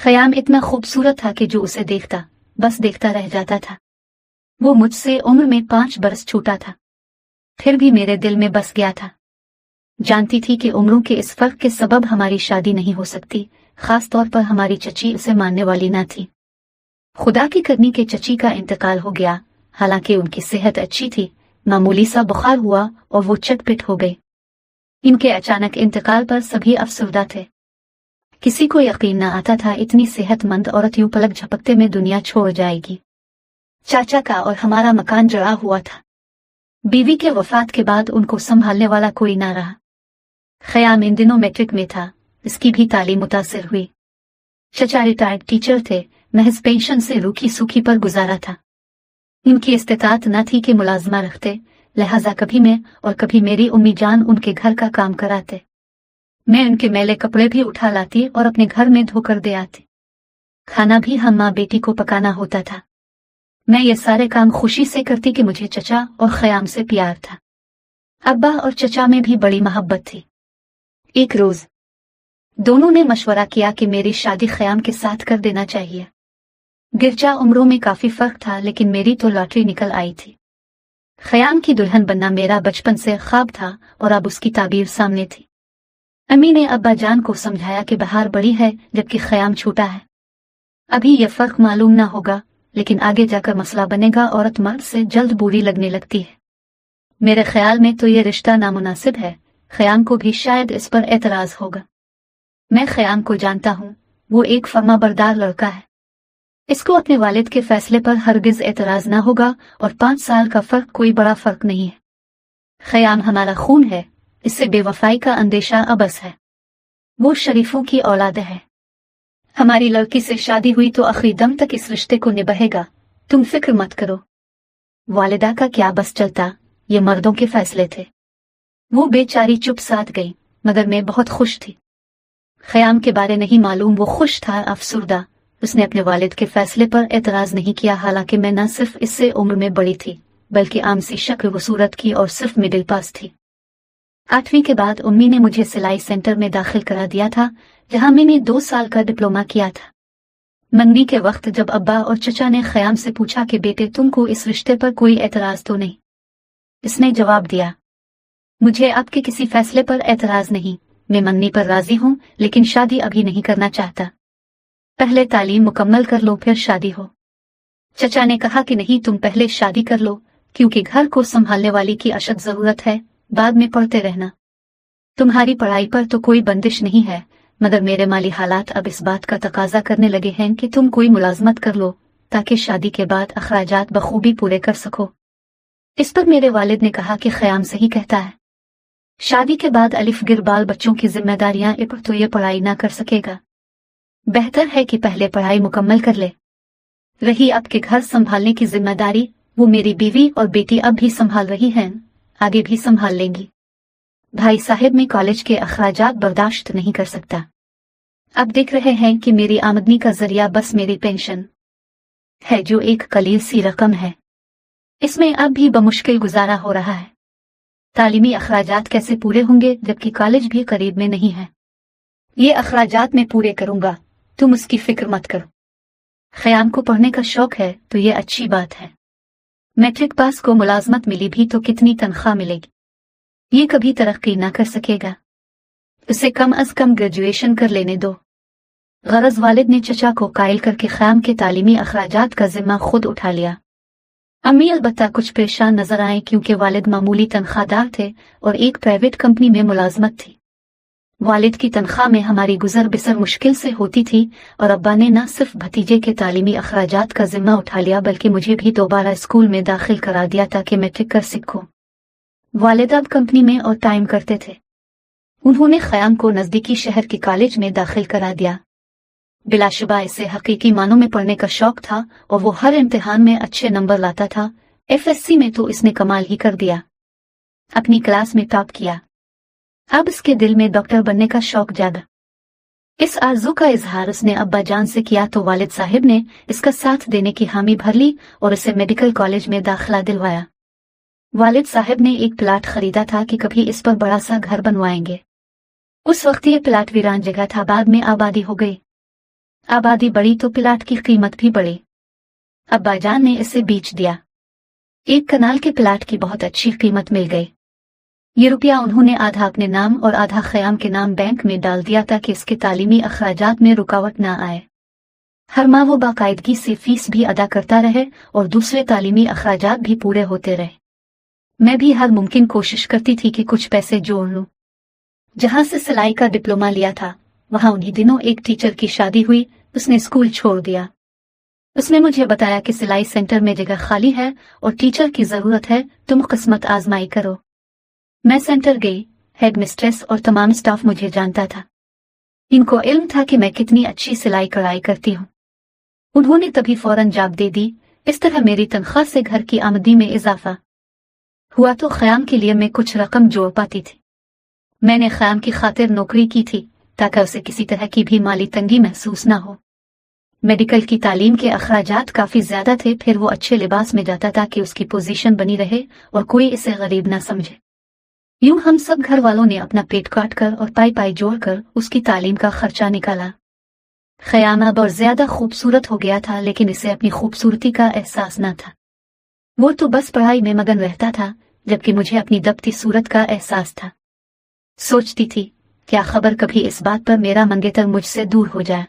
खयाम इतना खूबसूरत था कि जो उसे देखता बस देखता रह जाता था। वो मुझसे उम्र में 5 बरस छोटा था, फिर भी मेरे दिल में बस गया था। जानती थी कि उम्रों के इस फर्क के सबब हमारी शादी नहीं हो सकती, खास तौर पर हमारी चची उसे मानने वाली न थी। खुदा की करनी के चची का इंतकाल हो गया। हालांकि उनकी सेहत अच्छी थी, मामूली सा बुखार हुआ और वो चटपिट हो गई। इनके अचानक इंतकाल पर सभी अफसरदा थे। किसी को यकीन न आता था इतनी सेहतमंद औरत यूं पलक झपकते में दुनिया छोड़ जाएगी। चाचा का और हमारा मकान जला हुआ था। बीवी के वफात के बाद उनको संभालने वाला कोई ना रहा। खयाम इन दिनों मैट्रिक में था, इसकी भी तालीम मुतासिर हुई। चचा रिटायर्ड टीचर थे, महज पेंशन से रूखी सूखी पर गुजारा था। इनकी इस्तिताअत न थी कि मुलाजमा रखते, लिहाजा कभी मैं और कभी मेरी उम्मी जान उनके घर का काम कराते। मैं उनके मैले कपड़े भी उठा लाती और अपने घर में धोकर दे आती। खाना भी हम माँ बेटी को पकाना होता था। मैं ये सारे काम खुशी से करती कि मुझे चचा और खयाम से प्यार था। अब्बा और चचा में भी बड़ी मोहब्बत थी। एक रोज दोनों ने मशवरा किया कि मेरी शादी खयाम के साथ कर देना चाहिए। गिरजा उम्रों में काफी फर्क था, लेकिन मेरी तो लॉटरी निकल आई थी। खयाम की दुल्हन बनना मेरा बचपन से ख्वाब था और अब उसकी ताबीर सामने थी। अम्मी ने अब्बा जान को समझाया कि बहार बड़ी है जबकि खयाम छोटा है। अभी यह फर्क मालूम ना होगा, लेकिन आगे जाकर मसला बनेगा। औरत मर्द से जल्द बुरी लगने लगती है। मेरे ख्याल में तो यह रिश्ता नामुनासिब है। खयाम को भी शायद इस पर एतराज होगा। मैं खयाम को जानता हूँ, वो एक फर्माबरदार लड़का है। इसको अपने वालिद के फैसले पर हरगिज एतराज ना होगा और 5 साल का फर्क कोई बड़ा फर्क नहीं है। खयाम हमारा खून है, इससे बेवफाई का अंदेशा अबस है। वो शरीफों की औलाद है। हमारी लड़की से शादी हुई तो आखिरी दम तक इस रिश्ते को निभाएगा, तुम फिक्र मत करो। वालिदा का क्या बस चलता, ये मर्दों के फैसले थे। वो बेचारी चुप साध गई, मगर मैं बहुत खुश थी। खयाम के बारे नहीं मालूम वो खुश था अफसुर्दा। उसने अपने वालिद के फैसले पर एतराज नहीं किया। हालांकि मैं न सिर्फ इससे उम्र में बड़ी थी, बल्कि आम सी शक्ल व सूरत की और सिर्फ मिडिल पास थी। 8वीं के बाद उम्मी ने मुझे सिलाई सेंटर में दाखिल करा दिया था, जहां मैंने 2 साल का डिप्लोमा किया था। मंगनी के वक्त जब अब्बा और चचा ने खयाम से पूछा कि बेटे तुमको इस रिश्ते पर कोई एतराज तो नहीं, इसने जवाब दिया, मुझे आपके किसी फैसले पर एतराज नहीं। मैं मंगनी पर राजी हूँ, लेकिन शादी अभी नहीं करना चाहता। पहले तालीम मुकम्मल कर लो फिर शादी हो। चचा ने कहा कि नहीं, तुम पहले शादी कर लो, क्योंकि घर को संभालने वाली की अशद जरूरत है, बाद में पढ़ते रहना। तुम्हारी पढ़ाई पर तो कोई बंदिश नहीं है, मगर मेरे माली हालात अब इस बात का तकाजा करने लगे हैं कि तुम कोई मुलाजमत कर लो, ताकि शादी के बाद अखराजात बखूबी पूरे कर सको। इस पर मेरे वालिद ने कहा कि खयाम सही कहता है। शादी के बाद अलिफ गिर बाल बच्चों की जिम्मेदारियां एक तो ये पढ़ाई ना कर सकेगा। बेहतर है कि पहले पढ़ाई मुकम्मल कर ले। रही आपके घर संभालने की जिम्मेदारी, वो मेरी बीवी और बेटी अब भी संभाल रही हैं, आगे भी संभाल लेंगी। भाई साहब में कॉलेज के अखराजात बर्दाश्त नहीं कर सकता। अब देख रहे हैं कि मेरी आमदनी का जरिया बस मेरी पेंशन है, जो एक कलील सी रकम है। इसमें अब भी बमुश्किल गुजारा हो रहा है। तालीमी अखराजात कैसे पूरे होंगे जबकि कॉलेज भी करीब में नहीं है। ये अखराजात मैं पूरे करूंगा, तुम उसकी फिक्र मत करो। खयाम को पढ़ने का शौक है तो ये अच्छी बात है। मैट्रिक पास को मुलाजमत मिली भी तो कितनी तनख्वाह मिलेगी? ये कभी तरक्की ना कर सकेगा। उसे कम अज कम ग्रेजुएशन कर लेने दो। गरज वालिद ने चचा को कायल करके खयाम के तालीमी अखराजात का जिम्मा खुद उठा लिया। अम्मी अलबत्ता कुछ परेशान नजर आए, क्योंकि वालिद मामूली तनख्वाहदार थे और एक प्राइवेट कंपनी में मुलाजमत थी। वालिद की तनख्वाह में हमारी गुजर बिसर मुश्किल से होती थी और अब्बा ने न सिर्फ भतीजे के तालीमी अखराजात का जिम्मा उठा लिया, बल्कि मुझे भी दोबारा स्कूल में दाखिल करा दिया ताकि मैट्रिक कर सकूं। वालिद अब कंपनी में और टाइम करते थे। उन्होंने खयाम को नजदीकी शहर के कॉलेज में दाखिल करा दिया। बिलाशुबा इसे हकीकी मानों में पढ़ने का शौक था और वो हर इम्तिहान में अच्छे नंबर लाता था। FSC में तो इसने कमाल ही कर दिया, अपनी क्लास में टॉप किया। अब इसके दिल में डॉक्टर बनने का शौक जागा। इस आरज़ू का इजहार उसने अब्बा जान से किया तो वालिद साहिब ने इसका साथ देने की हामी भर ली और इसे मेडिकल कॉलेज में दाखिला दिलवाया। वालिद साहिब ने एक प्लाट खरीदा था कि कभी इस पर बड़ा सा घर बनवाएंगे। उस वक्त ये प्लाट वीरान जगह था, बाद में आबादी हो गई। आबादी बढ़ी तो प्लाट की कीमत भी बढ़ी। अब्बाजान ने इसे बेच दिया। एक कनाल के प्लाट की बहुत अच्छी कीमत मिल गई। ये रुपया उन्होंने आधा अपने नाम और आधा ख़याम के नाम बैंक में डाल दिया ताकि इसके तालीमी अखराजात में रुकावट ना आए। हर माह वो बाकायदगी से फीस भी अदा करता रहे और दूसरे तालीमी अखराजात भी पूरे होते रहे। मैं भी हर मुमकिन कोशिश करती थी कि कुछ पैसे जोड़ लूं। जहां से सिलाई का डिप्लोमा लिया था वहां उन्हीं दिनों एक टीचर की शादी हुई। उसने स्कूल छोड़ दिया। उसने मुझे बताया कि सिलाई सेंटर में जगह खाली है और टीचर की जरूरत है, तुम किस्मत आजमाई करो। मैं सेंटर गई। हेड मिस्ट्रेस और तमाम स्टाफ मुझे जानता था। इनको इल्म था कि मैं कितनी अच्छी सिलाई कढ़ाई करती हूँ। उन्होंने तभी फौरन जवाब दे दी। इस तरह मेरी तनख्वाह से घर की आमदनी में इजाफा हुआ तो ख़याम के लिए मैं कुछ रकम जोड़ पाती थी। मैंने ख़याम की खातिर नौकरी की थी ताकि उसे किसी तरह की भी माली तंगी महसूस ना हो। मेडिकल की तालीम के अखराजात काफ़ी ज़्यादा थे, फिर वो अच्छे लिबास में जाता ताकि उसकी पोजीशन बनी रहे और कोई इसे गरीब ना समझे। यूं हम सब घर वालों ने अपना पेट काट कर और पाई पाई जोड़कर उसकी तालीम का खर्चा निकाला। ख़याम अब और ज़्यादा खूबसूरत हो गया था, लेकिन इसे अपनी खूबसूरती का एहसास न था। वो तो बस पढ़ाई में मगन रहता था, जबकि मुझे अपनी दबती सूरत का एहसास था। सोचती थी, क्या खबर कभी इस बात पर मेरा मंगेतर मुझसे दूर हो जाए।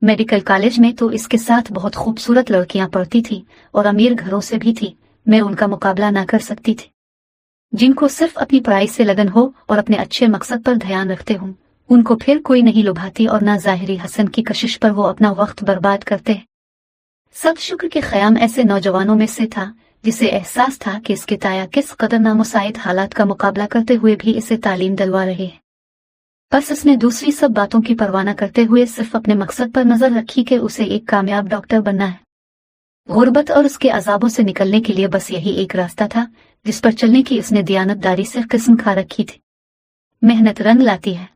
मेडिकल कॉलेज में तो इसके साथ बहुत खूबसूरत लड़कियां पढ़ती थी और अमीर घरों से भी थी। मैं उनका मुकाबला ना कर सकती थी। जिनको सिर्फ अपनी पढ़ाई से लगन हो और अपने अच्छे मकसद पर ध्यान रखते हों, उनको फिर कोई नहीं लुभाती और ना ज़ाहिरी हसन की कशिश पर वो अपना वक्त बर्बाद करते। सब शुक्र के ख़याम ऐसे नौजवानों में से था जिसे एहसास था कि इसके ताया किस कदर नामुसाइद हालात का मुकाबला करते हुए भी इसे तालीम दिलवा रहे हैं। बस उसने दूसरी सब बातों की परवाह न करते हुए सिर्फ अपने मकसद पर नजर रखी कि उसे एक कामयाब डॉक्टर बनना है। गुर्बत और उसके अजाबों से निकलने के लिए बस यही एक रास्ता था जिस पर चलने की उसने दियानतदारी से किस्म खा रखी थी। मेहनत रंग लाती है।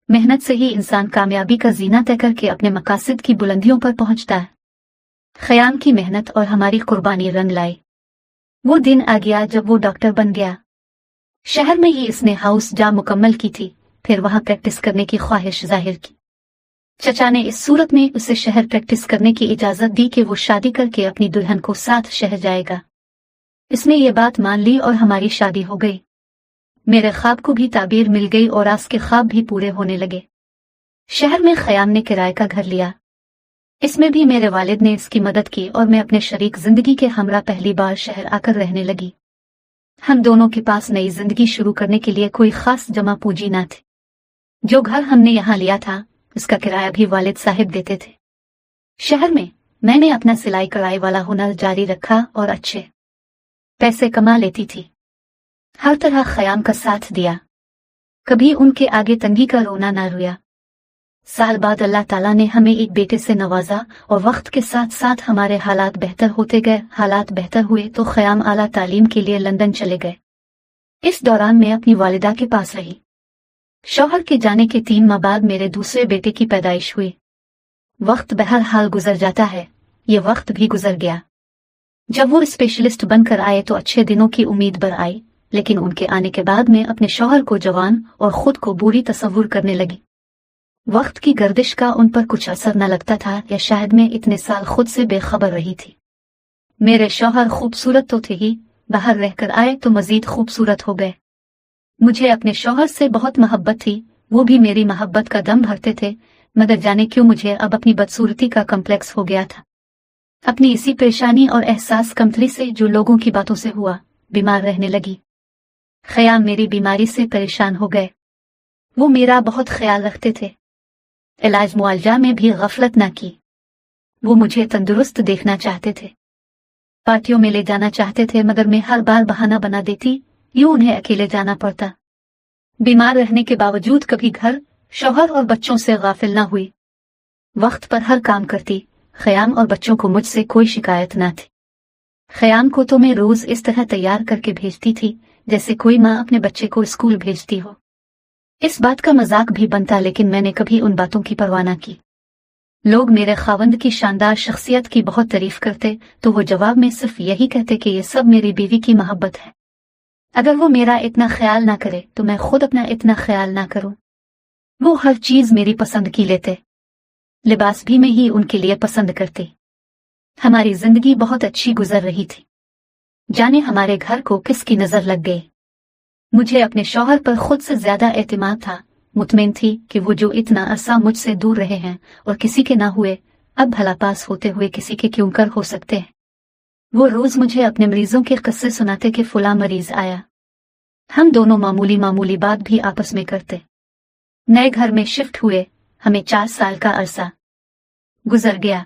मेहनत से ही इंसान कामयाबी का जीना तय करके अपने मकासद की बुलंदियों पर पहुंचता है। ख़याम की मेहनत और हमारी कुर्बानी रंग लाई। वो दिन आ गया जब वो डॉक्टर बन गया। शहर में ही इसने हाउस जा मुकम्मल की थी, फिर वहां प्रैक्टिस करने की ख्वाहिश जाहिर की। चचा ने इस सूरत में उसे शहर प्रैक्टिस करने की इजाजत दी कि वो शादी करके अपनी दुल्हन को साथ शहर जाएगा। इसने ये बात मान ली और हमारी शादी हो गई। मेरे ख्वाब को भी ताबीर मिल गई और आस के ख्वाब भी पूरे होने लगे। शहर में ख़याम ने किराए का घर लिया। इसमें भी मेरे वालिद ने इसकी मदद की और मैं अपने शरीक जिंदगी के हमरा पहली बार शहर आकर रहने लगी। हम दोनों के पास नई जिंदगी शुरू करने के लिए कोई खास जमा पूंजी न थी। जो घर हमने यहाँ लिया था उसका किराया भी वालिद साहिब देते थे। शहर में मैंने अपना सिलाई कढ़ाई वाला हुनर जारी रखा और अच्छे पैसे कमा लेती थी। हर तरह ख़याम का साथ दिया। कभी उनके आगे तंगी का रोना ना रोया। साल बाद अल्लाह ताला ने हमें एक बेटे से नवाजा और वक्त के साथ साथ हमारे हालात बेहतर होते गए। हालात बेहतर हुए तो ख़याम आला तालीम के लिए लंदन चले गए। इस दौरान मैं अपनी वालिदा के पास रही। शौहर के जाने के 3 माह बाद मेरे दूसरे बेटे की पैदाइश हुई। वक्त बहरहाल गुजर जाता है, ये वक्त भी गुजर गया। जब वो स्पेशलिस्ट बनकर आए तो अच्छे दिनों की उम्मीद बर आई, लेकिन उनके आने के बाद मैं अपने शौहर को जवान और खुद को बुरी तस्वुर करने लगी। वक्त की गर्दिश का उन पर कुछ असर न लगता था या शायद मैं इतने साल खुद से बेखबर रही थी। मेरे शौहर खूबसूरत तो थे ही, बाहर रहकर आए तो मजीद खूबसूरत हो गए। मुझे अपने शौहर से बहुत मोहब्बत थी, वो भी मेरी मोहब्बत का दम भरते थे, मगर जाने क्यों मुझे अब अपनी बदसूरती का कम्प्लेक्स हो गया था। अपनी इसी परेशानी और एहसास कमतरी से जो लोगों की बातों से हुआ, बीमार रहने लगी। ख़याम मेरी बीमारी से परेशान हो गए। वो मेरा बहुत ख्याल रखते थे। इलाज मुआलजा में भी गफलत ना की। वो मुझे तंदुरुस्त देखना चाहते थे। पार्टियों में ले जाना चाहते थे, मगर मैं हर बार बहाना बना देती, यूं उन्हें अकेले जाना पड़ता। बीमार रहने के बावजूद कभी घर, शौहर और बच्चों से गाफिल ना हुई। वक्त पर हर काम करती। ख़याम और बच्चों को मुझसे कोई शिकायत ना थी। ख़याम को तो मैं रोज इस तरह तैयार करके भेजती थी जैसे कोई माँ अपने बच्चे को स्कूल भेजती हो। इस बात का मजाक भी बनता, लेकिन मैंने कभी उन बातों की परवाह न की। लोग मेरे खावंद की शानदार शख्सियत की बहुत तारीफ करते तो वो जवाब में सिर्फ यही कहते कि ये सब मेरी बीवी की मोहब्बत है। अगर वो मेरा इतना ख्याल ना करे तो मैं खुद अपना इतना ख्याल ना करूं। वो हर चीज मेरी पसंद की लेते। लिबास भी मैं ही उनके लिए पसंद करती। हमारी जिंदगी बहुत अच्छी गुजर रही थी। जाने हमारे घर को किसकी नजर लग गई। मुझे अपने शौहर पर खुद से ज्यादा एतमाद था। मुतमईन थी कि वो जो इतना अरसा मुझसे दूर रहे हैं और किसी के ना हुए, अब भला पास होते हुए किसी के क्यों कर हो सकते हैं। वो रोज मुझे अपने मरीजों के किस्से सुनाते कि फुला मरीज आया। हम दोनों मामूली मामूली बात भी आपस में करते। नए घर में शिफ्ट हुए, हमें 4 साल का अरसा गुजर गया।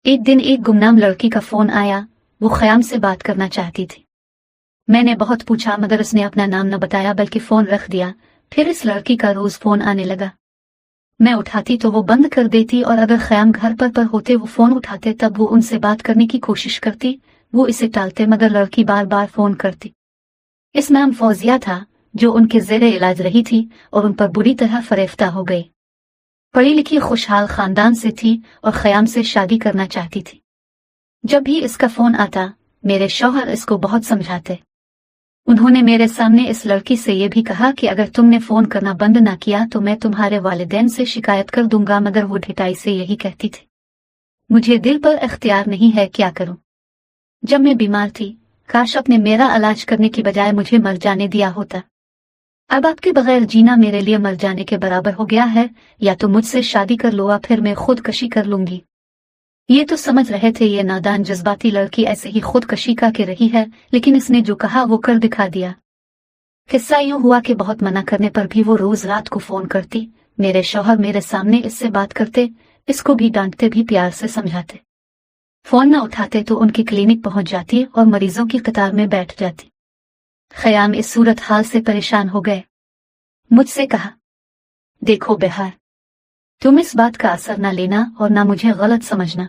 एक दिन एक गुमनाम लड़की का फोन आया। वो ख़याम से बात करना चाहती थी। मैंने बहुत पूछा मगर उसने अपना नाम न बताया बल्कि फोन रख दिया। फिर इस लड़की का रोज फोन आने लगा। मैं उठाती तो वो बंद कर देती और अगर ख़याम घर पर होते वो फोन उठाते तब वो उनसे बात करने की कोशिश करती। वो इसे टालते मगर लड़की बार बार फोन करती। इस नाम फौजिया था जो उनके ज़ेरे इलाज रही थी और उन पर बुरी तरह फरेफ्ता हो गई। पढ़ी लिखी खुशहाल खानदान से थी और ख़याम से शादी करना चाहती थी। जब भी इसका फोन आता मेरे शौहर इसको बहुत समझाते। उन्होंने मेरे सामने इस लड़की से ये भी कहा कि अगर तुमने फोन करना बंद ना किया तो मैं तुम्हारे वालिदैन से शिकायत कर दूंगा, मगर वो ढिठाई से यही कहती थी। मुझे दिल पर इख्तियार नहीं है, क्या करूं। जब मैं बीमार थी काश अपने मेरा इलाज करने की बजाय मुझे मर जाने दिया होता। अब आपके बगैर जीना मेरे लिए मर जाने के बराबर हो गया है। या तो मुझसे शादी कर लो या फिर मैं खुदकशी कर लूंगी। ये तो समझ रहे थे ये नादान जज्बाती लड़की ऐसे ही खुदकशी का के रही है, लेकिन इसने जो कहा वो कर दिखा दिया। किस्सा यूं हुआ कि बहुत मना करने पर भी वो रोज रात को फोन करती। मेरे शौहर मेरे सामने इससे बात करते, इसको भी डांटते भी प्यार से समझाते। फोन न उठाते तो उनकी क्लिनिक पहुंच जाती और मरीजों की कतार में बैठ जाती। ख़याम इस सूरत हाल से परेशान हो गए। मुझसे कहा, देखो बिहार, तुम इस बात का असर न लेना और ना मुझे गलत समझना।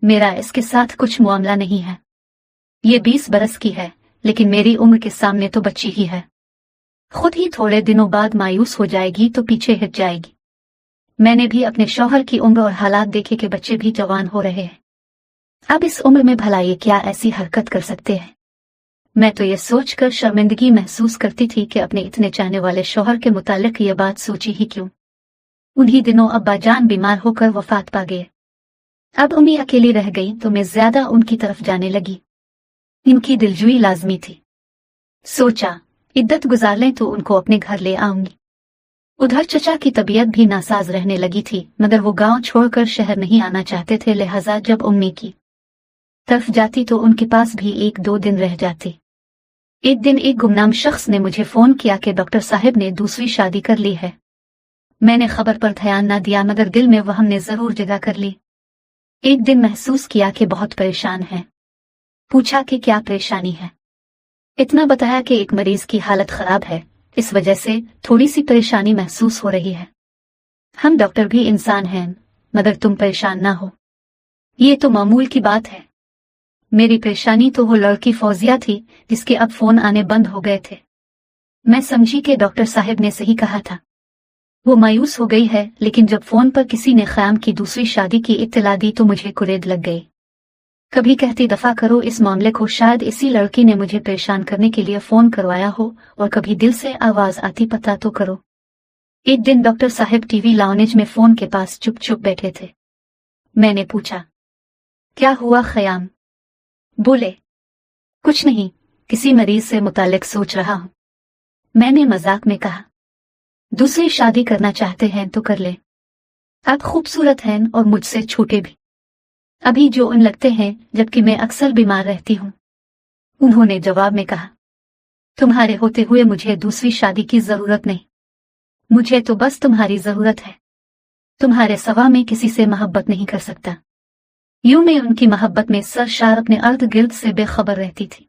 मेरा इसके साथ कुछ मामला नहीं है। ये 20 बरस की है लेकिन मेरी उम्र के सामने तो बच्ची ही है। खुद ही थोड़े दिनों बाद मायूस हो जाएगी तो पीछे हट जाएगी। मैंने भी अपने शौहर की उम्र और हालात देखे कि बच्चे भी जवान हो रहे हैं। अब इस उम्र में भला ये क्या ऐसी हरकत कर सकते हैं। मैं तो ये सोचकर शर्मिंदगी महसूस करती थी कि अपने इतने चाहने वाले शौहर के मुतालिक ये बात सोची ही क्यों। उन्हीं दिनों अब्बा जान बीमार होकर वफात पा गए। अब उम्मी अकेली रह गई तो मैं ज्यादा उनकी तरफ जाने लगी। इनकी दिलजुई लाजमी थी। सोचा इद्दत गुजार लें तो उनको अपने घर ले आऊंगी। उधर चचा की तबीयत भी नासाज रहने लगी थी, मगर वो गांव छोड़कर शहर नहीं आना चाहते थे। लिहाजा जब उम्मी की तरफ जाती तो उनके पास भी 1-2 दिन रह जाती। एक दिन एक गुमनाम शख्स ने मुझे फोन किया कि डॉक्टर साहब ने दूसरी शादी कर ली है। मैंने खबर पर ध्यान न दिया मगर दिल में वहम ने जरूर जगह कर ली। एक दिन महसूस किया कि बहुत परेशान है। पूछा कि क्या परेशानी है। इतना बताया कि एक मरीज की हालत खराब है, इस वजह से थोड़ी सी परेशानी महसूस हो रही है। हम डॉक्टर भी इंसान हैं, मगर तुम परेशान ना हो, ये तो मामूल की बात है। मेरी परेशानी तो वो लड़की फौजिया थी जिसके अब फोन आने बंद हो गए थे। मैं समझी कि डॉक्टर साहब ने सही कहा था। वो मायूस हो गई है, लेकिन जब फोन पर किसी ने ख़याम की दूसरी शादी की इत्तला दी तो मुझे कुरेद लग गई। कभी कहती दफा करो इस मामले को, शायद इसी लड़की ने मुझे परेशान करने के लिए फोन करवाया हो, और कभी दिल से आवाज आती पता तो करो। एक दिन डॉक्टर साहब टीवी लाउंज में फोन के पास चुप चुप बैठे थे। मैंने पूछा, क्या हुआ ख़याम? बोले, कुछ नहीं, किसी मरीज से मुतालिक सोच रहा हूं। मैंने मजाक में कहा, दूसरी शादी करना चाहते हैं तो कर ले, आप खूबसूरत हैं और मुझसे छोटे भी, अभी जो उन लगते हैं जबकि मैं अक्सर बीमार रहती हूं। उन्होंने जवाब में कहा, तुम्हारे होते हुए मुझे दूसरी शादी की जरूरत नहीं, मुझे तो बस तुम्हारी जरूरत है। तुम्हारे सवा में किसी से मोहब्बत नहीं कर सकता। यूं मैं उनकी मोहब्बत में सरशार अपने अर्द गिर्द से बेखबर रहती थी।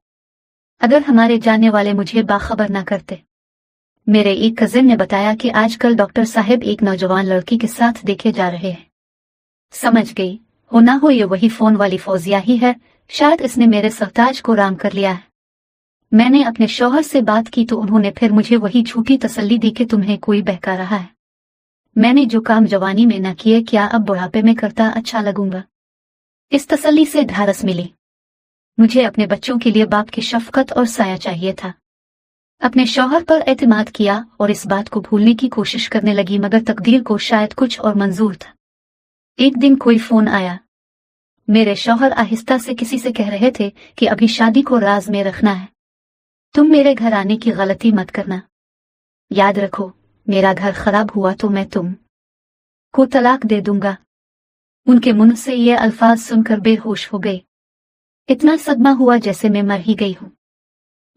अगर हमारे जानने वाले मुझे बाखबर ना करते। मेरे एक कजिन ने बताया कि आजकल डॉक्टर साहब एक नौजवान लड़की के साथ देखे जा रहे हैं। समझ गई, हो ना हो ये वही फोन वाली फौजिया ही है, शायद इसने मेरे सरताज को राम कर लिया है। मैंने अपने शौहर से बात की तो उन्होंने फिर मुझे वही झूठी तसल्ली दी कि तुम्हें कोई बहका रहा है। मैंने जो काम जवानी में न किए क्या अब बुढ़ापे में करता अच्छा लगूंगा। इस तसल्ली से ढारस मिली। मुझे अपने बच्चों के लिए बाप की शफकत और साया चाहिए था। अपने शौहर पर एतमाद किया और इस बात को भूलने की कोशिश करने लगी, मगर तकदीर को शायद कुछ और मंजूर था। एक दिन कोई फोन आया। मेरे शौहर आहिस्ता से किसी से कह रहे थे कि अभी शादी को राज में रखना है। तुम मेरे घर आने की गलती मत करना। याद रखो, मेरा घर खराब हुआ तो मैं तुम को तलाक दे दूंगा। उनके मुंह से ये अल्फाज सुनकर बेहोश हो गई। इतना सदमा हुआ जैसे मैं मर ही गई हूँ।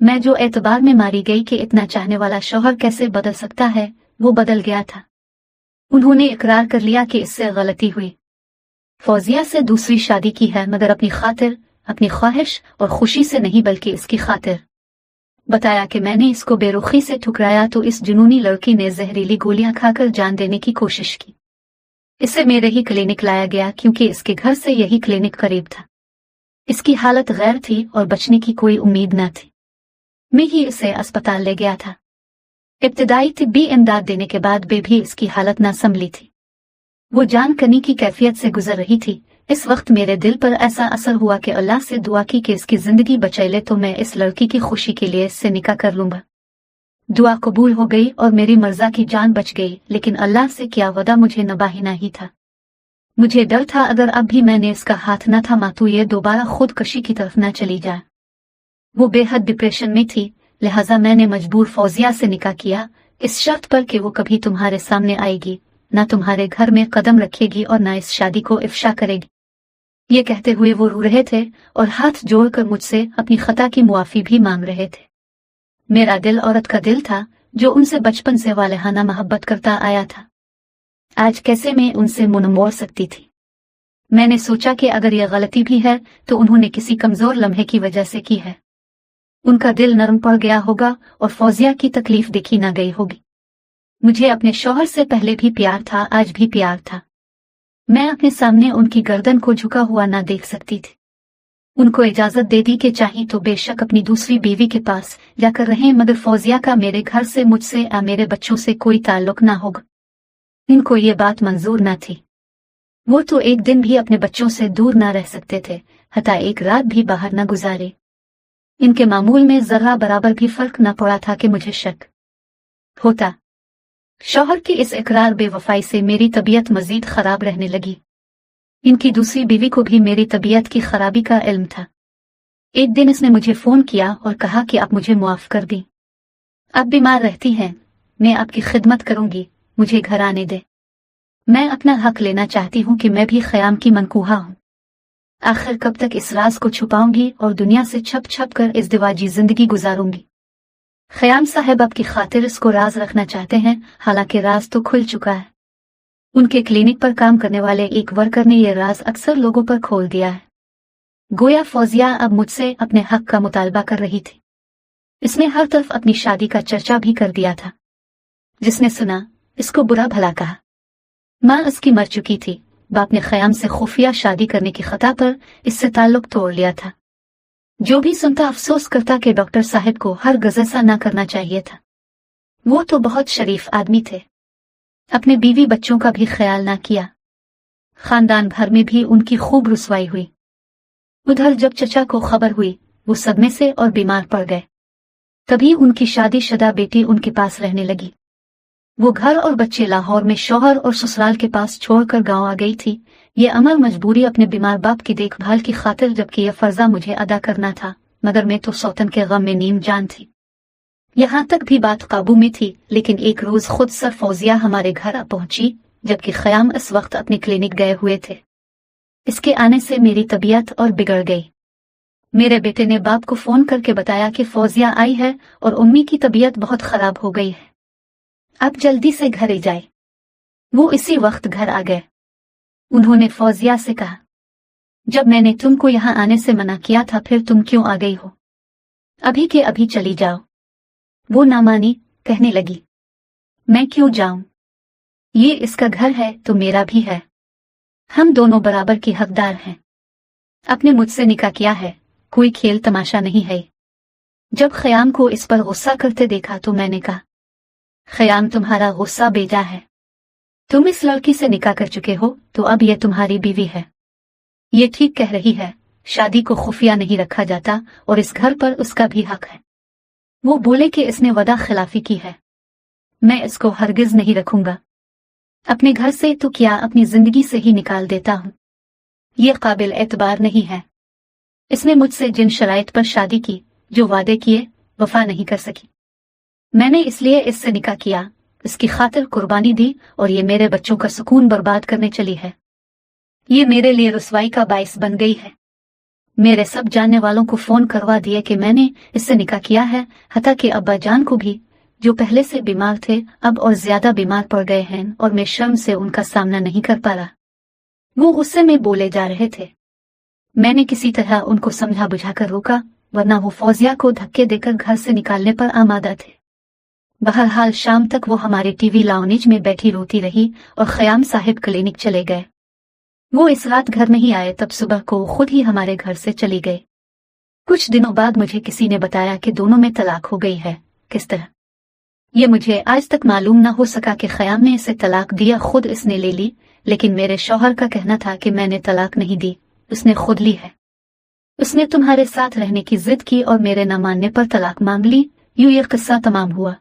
मैं जो एतबार में मारी गई कि इतना चाहने वाला शौहर कैसे बदल सकता है, वो बदल गया था। उन्होंने इकरार कर लिया कि इससे गलती हुई। फौजिया से दूसरी शादी की है, मगर अपनी खातिर, अपनी ख्वाहिश और खुशी से नहीं, बल्कि इसकी खातिर। बताया कि मैंने इसको बेरुखी से ठुकराया तो इस जुनूनी लड़की ने जहरीली गोलियां खाकर जान देने की कोशिश की। इसे मेरे ही क्लिनिक लाया गया क्योंकि इसके घर से यही क्लिनिक करीब था। इसकी हालत गैर थी और बचने की कोई उम्मीद न थी। मैं ही इसे अस्पताल ले गया था। इब्तदाई तिब्बी इमदाद देने के बाद भी इसकी हालत न संभली थी। वो जान कनी की कैफियत से गुजर रही थी। इस वक्त मेरे दिल पर ऐसा असर हुआ कि अल्लाह से दुआ की कि इसकी जिंदगी बचा ले तो मैं इस लड़की की खुशी के लिए इससे निकाह कर लूंगा। दुआ कबूल हो गई और मेरी मर्जा की जान बच गई, लेकिन अल्लाह से क्या वदा मुझे नबाहिना ही था। मुझे डर था अगर अब भी मैंने इसका हाथ न थामा तो ये दोबारा खुदकशी की तरफ न चली जाए। वो बेहद डिप्रेशन में थी, लिहाजा मैंने मजबूर फौजिया से निकाह किया, इस शर्त पर कि वो कभी तुम्हारे सामने आएगी, न तुम्हारे घर में कदम रखेगी और न इस शादी को इफ्शा करेगी। ये कहते हुए वो रो रहे थे और हाथ जोड़कर मुझसे अपनी खता की मुआफी भी मांग रहे थे। मेरा दिल औरत का दिल था जो उनसे बचपन से वालेहाना मोहब्बत करता आया था। आज कैसे मैं उनसे मुंह मोड़ सकती थी। मैंने सोचा कि अगर यह गलती भी है तो उन्होंने किसी कमजोर लम्हे की वजह से की है। उनका दिल नरम पड़ गया होगा और फौजिया की तकलीफ देखी ना गई होगी। मुझे अपने शौहर से पहले भी प्यार था, आज भी प्यार था। मैं अपने सामने उनकी गर्दन को झुका हुआ ना देख सकती थी। उनको इजाजत दे दी कि चाहे तो बेशक अपनी दूसरी बीवी के पास जाकर रहें, मगर फौजिया का मेरे घर से, मुझसे या मेरे बच्चों से कोई ताल्लुक ना होगा। इनको ये बात मंजूर ना थी। वो तो एक दिन भी अपने बच्चों से दूर ना रह सकते थे, हता एक रात भी बाहर न गुजारे। इनके मामूल में जरा बराबर भी फर्क न पड़ा था कि मुझे शक होता। शौहर की इस इकरार बेवफाई से मेरी तबीयत मजीद खराब रहने लगी। इनकी दूसरी बीवी को भी मेरी तबीयत की खराबी का इल्म था। एक दिन इसने मुझे फोन किया और कहा कि आप मुझे मुआफ कर दी। आप बीमार रहती हैं, मैं आपकी खिदमत करूंगी, मुझे घर आने दे। मैं अपना हक लेना चाहती हूँ कि मैं भी ख़याम की मनकूहा हूँ। आखिर कब तक इस राज को छुपाऊंगी और दुनिया से छप छप कर इज़्दिवाजी जिंदगी गुजारूंगी। ख़याम साहब आपकी खातिर इसको राज रखना चाहते हैं, हालांकि राज तो खुल चुका है। उनके क्लिनिक पर काम करने वाले एक वर्कर ने यह राज अक्सर लोगों पर खोल दिया है। गोया फौजिया अब मुझसे अपने हक का मुतालबा कर रही थी। इसने हर तरफ अपनी शादी का चर्चा भी कर दिया था। जिसने सुना इसको बुरा भला कहा। माँ इसकी मर चुकी थी। बाप ने ख़याम से खुफिया शादी करने की खता पर इससे ताल्लुक तोड़ लिया था। जो भी सुनता अफसोस करता कि डॉक्टर साहब को हर गज़ल सा ना करना चाहिए था। वो तो बहुत शरीफ आदमी थे। अपने बीवी बच्चों का भी ख्याल ना किया। खानदान भर में भी उनकी खूब रुसवाई हुई। उधर जब चचा को खबर हुई, वो सदमे से और बीमार पड़ गए। तभी उनकी शादीशुदा बेटी उनके पास रहने लगी। वो घर और बच्चे लाहौर में शौहर और ससुराल के पास छोड़कर गांव आ गई थी। ये अमल मजबूरी अपने बीमार बाप की देखभाल की खातिर, जबकि यह फर्जा मुझे अदा करना था, मगर मैं तो सौतन के गम में नीम जान थी। यहाँ तक भी बात काबू में थी, लेकिन एक रोज खुद सर फौजिया हमारे घर आ पहुंची, जबकि ख़याम इस वक्त अपने क्लिनिक गए हुए थे। इसके आने से मेरी तबीयत और बिगड़ गई। मेरे बेटे ने बाप को फोन करके बताया कि फौजिया आई है और उम्मी की तबीयत बहुत खराब हो गई है, आप जल्दी से घर ही जाए। वो इसी वक्त घर आ गए। उन्होंने फौजिया से कहा, जब मैंने तुमको यहाँ आने से मना किया था, फिर तुम क्यों आ गई हो? अभी के अभी चली जाओ। वो ना मानी, कहने लगी, मैं क्यों जाऊं? ये इसका घर है तो मेरा भी है। हम दोनों बराबर के हकदार हैं। आपने मुझसे निकाह किया है, कोई खेल तमाशा नहीं है। जब ख़याम को इस पर गुस्सा करते देखा तो मैंने कहा, ख़याम तुम्हारा गुस्सा बेजा है। तुम इस लड़की से निकाह कर चुके हो तो अब यह तुम्हारी बीवी है। ये ठीक कह रही है, शादी को खुफिया नहीं रखा जाता और इस घर पर उसका भी हक है। वो बोले कि इसने वदा खिलाफी की है। मैं इसको हरगिज नहीं रखूंगा। अपने घर से तो क्या अपनी जिंदगी से ही निकाल देता हूँ। ये काबिल एतबार नहीं है। इसने मुझसे जिन शराइत पर शादी की, जो वादे किए, वफा नहीं कर सकी। मैंने इसलिए इससे निकाह किया, इसकी खातिर कुर्बानी दी, और ये मेरे बच्चों का सुकून बर्बाद करने चली है। ये मेरे लिए रुसवाई का बाइस बन गई है। मेरे सब जानने वालों को फोन करवा दिए कि मैंने इससे निकाह किया है, हत्ता कि अब्बा जान को भी, जो पहले से बीमार थे अब और ज्यादा बीमार पड़ गए हैं, और मैं शर्म से उनका सामना नहीं कर पा रहा। वो गुस्से में बोले जा रहे थे। मैंने किसी तरह उनको समझा बुझाकर रोका, वरना वो फौजिया को धक्के देकर घर से निकालने पर आमादा थे। बहरहाल शाम तक वो हमारे टीवी लाउंज में बैठी रोती रही और खयाम साहिब क्लिनिक चले गए। वो इस रात घर नहीं आए, तब सुबह को खुद ही हमारे घर से चली गए। कुछ दिनों बाद मुझे किसी ने बताया कि दोनों में तलाक हो गई है। किस तरह, ये मुझे आज तक मालूम न हो सका कि खयाम ने इसे तलाक दिया खुद इसने ले ली, लेकिन मेरे शौहर का कहना था कि मैंने तलाक नहीं दी, उसने खुद ली है। उसने तुम्हारे साथ रहने की जिद की और मेरे न मानने पर तलाक मांग ली। यूं ये किस्सा तमाम हुआ।